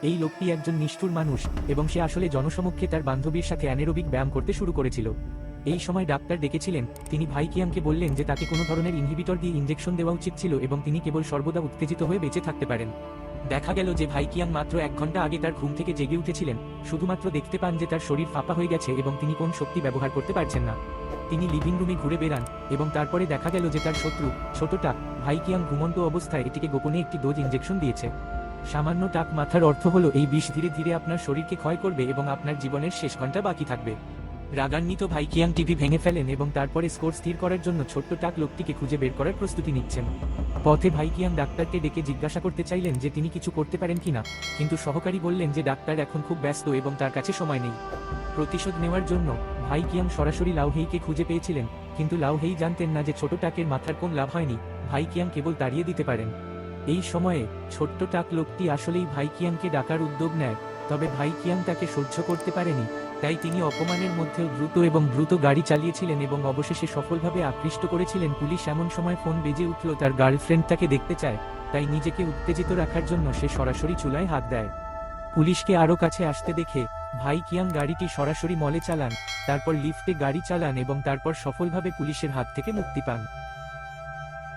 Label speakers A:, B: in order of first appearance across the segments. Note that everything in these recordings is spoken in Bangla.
A: এই লোকটি একজন নিষ্ঠুর মানুষ এবং সে আসলে জনসমক্ষে তার বান্ধবীর সাথে অ্যানেরোবিক ব্যায়াম করতে শুরু করেছিল। এই সময় ডাক্তার ডেকেছিলেন। তিনি ভাই কিয়াংকে বললেন যে তাকে কোনো ধরনের ইনহিবিটর দিয়ে ইনজেকশন দেওয়া উচিত ছিল এবং তিনি কেবল সর্বদা উত্তেজিত হয়ে বেঁচে থাকতে পারেন। দেখা গেল যে ভাই কিয়াং মাত্র 1 ঘন্টা আগে তার ঘুম থেকে জেগে উঠেছিলেন, শুধুমাত্র দেখতে পান যে তার শরীর ফাঁপা হয়ে গেছে এবং তিনি কোন শক্তি ব্যবহার করতে পারছেন না। তিনি লিভিং রুমে ঘুরে বেড়ান এবং তারপরে দেখা গেল যে তার শত্রু ছোট টাক ভাই কিয়াং ঘুমন্ত অবস্থায় এটিকে গোপনে একটি ডোজ ইনজেকশন দিয়েছে। সামান্য টাক মাথার অর্থ হলো এই বিষ ধীরে ধীরে আপনার শরীরকে ক্ষয় করবে এবং আপনার জীবনের শেষ ঘন্টা বাকি থাকবে। রাগান্বিত ভাই কিয়াং টিভি ভেঙে ফেলেন এবং তারপরে স্কোর স্থির করার জন্য ছোট্ট টাক লোকটিকে খুঁজে বের করার প্রস্তুতি নিচ্ছেন। পথে ভাই কিয়াং ডাক্তারকে ডেকে জিজ্ঞাসা করতে চাইলেন যে তিনি কিছু করতে পারেন কিনা, কিন্তু সহকারী বললেন যে ডাক্তার এখন খুব ব্যস্ত এবং তার কাছে সময় নেই। প্রতিশোধ নেওয়ার জন্য ভাই কিয়াং সরাসরি লাউহেইকে খুঁজে পেয়েছিলেন, কিন্তু লাউহেই জানতেন না যে ছোট টাকের মাথার কোন লাভ হয়নি, ভাই কিয়াং কেবল তাড়িয়ে দিতে পারেন। এই সময়ে ছোট্ট টাক লোকটি আসলেই ভাই কিয়াংকে ডাকার উদ্যোগ নেয়, তবে ভাই কিয়াং তাকে সহ্য করতে পারেনি, তাই তিনি অপমানের মধ্যেও দ্রুত গাড়ি চালিয়েছিলেন এবং অবশেষে সফলভাবে আকৃষ্ট করেছিলেন। পুলিশ এমন সময় ফোন বেজে উঠল, তার গার্লফ্রেন্ড তাকে দেখতে চায়, তাই নিজেকে উত্তেজিত রাখার জন্য সে সরাসরি চুলায় হাত দেয়। পুলিশকে আরও কাছে আসতে দেখে ভাই কিয়াং গাড়িটি সরাসরি মলে চালান, তারপর লিফটে গাড়ি চালান এবং তারপর সফলভাবে পুলিশের হাত থেকে মুক্তি পান।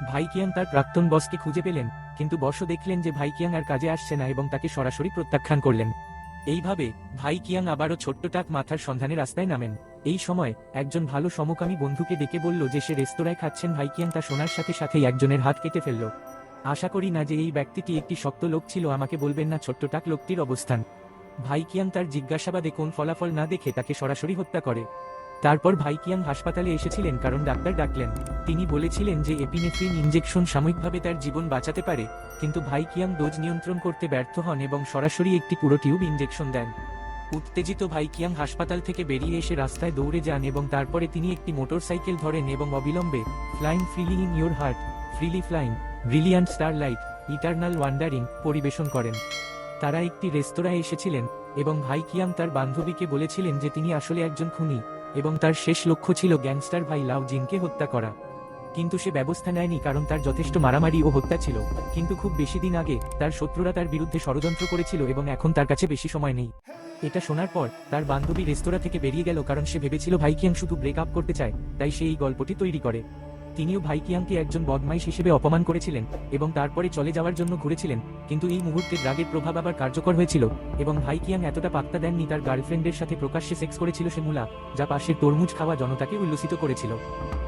A: ভাই কিয়াং তার প্রাক্তন বসকে খুঁজে পেলেন, কিন্তু বসও দেখলেন যে ভাই কিয়াং আর কাজে আসছে না এবং তাকে সরাসরি প্রত্যাখ্যান করলেন। এইভাবে ভাই কিয়াং আবারও ছোট্ট টাক মাথার সন্ধানে রাস্তায় নামেন। এই সময় একজন ভালো সমকামী বন্ধুকে ডেকে বলল যে সে রেস্তোরাঁয় খাচ্ছেন। ভাই কিয়াং তা শোনার সাথে সাথেই একজনের হাত কেটে ফেলল। আশা করি না যে এই ব্যক্তিটি একটি শক্ত লোক ছিল, আমাকে বলবেন না ছোট্ট টাক লোকটির অবস্থান। ভাই কিয়াং তার জিজ্ঞাসাবাদে কোন ফলাফল না দেখে তাকে সরাসরি হত্যা করে। তারপর ভাই কিয়াং হাসপাতালে এসেছিলেন কারণ ডাক্তার ডাকলেন। তিনি বলেছিলেন যে এপিনেফ্রিন ইনজেকশন সাময়িকভাবে তার জীবন বাঁচাতে পারে, কিন্তু ভাই কিয়াং ডোজ নিয়ন্ত্রণ করতে ব্যর্থ হন এবং সরাসরি একটি পুরো টিউব ইনজেকশন দেন। উত্তেজিত ভাই কিয়াং হাসপাতাল থেকে বেরিয়ে এসে রাস্তায় দৌড়ে যান এবং তারপরে তিনি একটি মোটরসাইকেল ধরেন এবং অবিলম্বে flying freely in your heart, freely flying, brilliant starlight, eternal wandering পরিবেশন করেন। তারা একটি রেস্তোরাঁয় এসেছিলেন এবং ভাই কিয়াং তার বান্ধবীকে বলেছিলেন যে তিনি আসলে একজন খুনি এবং তার শেষ লক্ষ্য ছিল গ্যাংস্টার ভাই লাও জিনকে হত্যা করা, কিন্তু সে ব্যবস্থা নেয়নি কারণ তার যথেষ্ট মারামারি ও হত্যা ছিল। কিন্তু খুব বেশি দিন আগে তার শত্রুরা তার বিরুদ্ধে ষড়যন্ত্র করেছিল এবং এখন তার কাছে বেশি সময় নেই। এটা শোনার পর তার বান্ধবী রেস্তোরাঁ থেকে বেরিয়ে গেল কারণ সে ভেবেছিল ভাই কিয়াং শুধু ব্রেক আপ করতে চায়, তাই সে এই গল্পটি তৈরি করে। তিনিও ভাই কিয়াংকে একজন বদমাইশ হিসেবে অপমান করেছিলেন এবং তারপরে চলে যাওয়ার জন্য ঘুরেছিলেন, কিন্তু এই মুহূর্তে ড্রাগের প্রভাব আবার কার্যকর হয়েছিল এবং ভাই কিয়াং এতটা পাত্তা দেননি। তার গার্লফ্রেন্ডের সাথে প্রকাশ্যে সেক্স করেছিল সে মূলা, যা পাশের তরমুজ খাওয়া জনতাকে উল্লসিত করেছিল।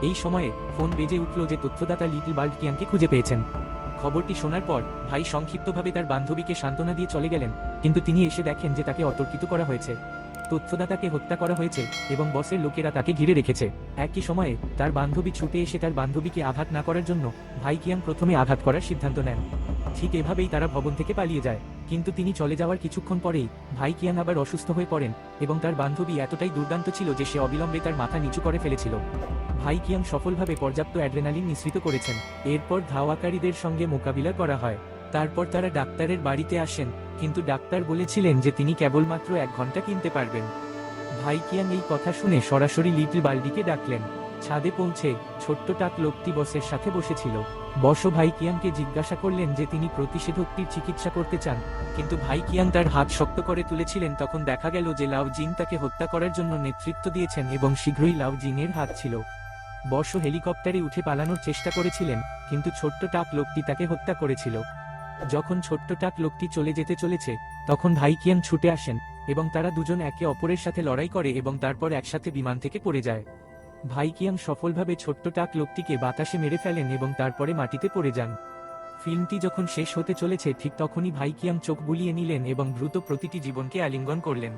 A: এই সময়ে ফোন বেজে উঠল যে তথ্যদাতা লিটল বার্ড কিয়াংকে খুঁজে পেয়েছেন। খবরটি শোনার পর ভাই সংক্ষিপ্তভাবে তার বান্ধবীকে সান্ত্বনা দিয়ে চলে গেলেন, কিন্তু তিনি এসে দেখেন যে তাকে অতর্কিত করা হয়েছে, তথ্যদাতাকে হত্যা করা হয়েছে এবং বসের লোকেরা তাকে ঘিরে রেখেছে। একই সময়ে তার বান্ধবী ছুটে এসে তার বান্ধবীকে আঘাত না করার জন্য ভাই কিয়াং প্রথমে আঘাত করার সিদ্ধান্ত নেন। ঠিক এভাবেই তারা ভবন থেকে পালিয়ে যায়, কিন্তু তিনি চলে যাওয়ার কিছুক্ষণ পরেই ভাই কিয়াং আবার অসুস্থ হয়ে পড়েন এবং তার বান্ধবী এতটাই দুর্দান্ত ছিল যে সে অবিলম্বে তার মাথা নিচু করে ফেলেছিল। ভাই কিয়াং সফলভাবে পর্যাপ্ত অ্যাড্রেনালিন মিশ্রিত করেছেন। এরপর ধাওয়াকারীদের সঙ্গে মোকাবিলা করা হয়। তারপর তারা ডাক্তারের বাড়িতে আসেন, কিন্তু ডাক্তার বলেছিলেন যে তিনি কেবলমাত্র 1 ঘন্টা কিনতে পারবেন। ভাই কিয়াং এই কথা শুনে সরাসরি লিটল বার্ডিকে ডাকলেন। ছাদে পৌঁছে ছোট্ট টাক লোকটি বসের সাথে বসেছিল। বসও ভাই কিয়াংকে জিজ্ঞাসা করলেন যে তিনি প্রতিষেধকটির চিকিৎসা করতে চান, কিন্তু ভাই কিয়াং তার হাত শক্ত করে তুলেছিলেন। তখন দেখা গেল যে লাও জিন তাকে হত্যা করার জন্য নেতৃত্ব দিয়েছেন এবং শীঘ্রই লাও জিনের হাত ছিল। বসও হেলিকপ্টারে উঠে পালানোর চেষ্টা করেছিলেন, কিন্তু ছোট্ট টাক লোকটি তাকে হত্যা করেছিল। যখন ছোট্ট টাক লোকটি চলে যেতে চলেছে তখন ভাই কিয়াং ছুটে আসেন এবং তারা দুজন একে অপরের সাথে লড়াই করে এবং তারপর একসাথে বিমান থেকে পড়ে যায়। ভাই কিয়াং সফলভাবে ছোট্ট টাক লোকটিকে বাতাসে মেরে ফেলেন এবং তারপরে মাটিতে পড়ে যান। ফিল্মটি যখন শেষ হতে চলেছে ঠিক তখনই ভাই কিয়াং চোখ বুলিয়ে নিলেন এবং দ্রুত প্রতিটি জীবনকে আলিঙ্গন করলেন।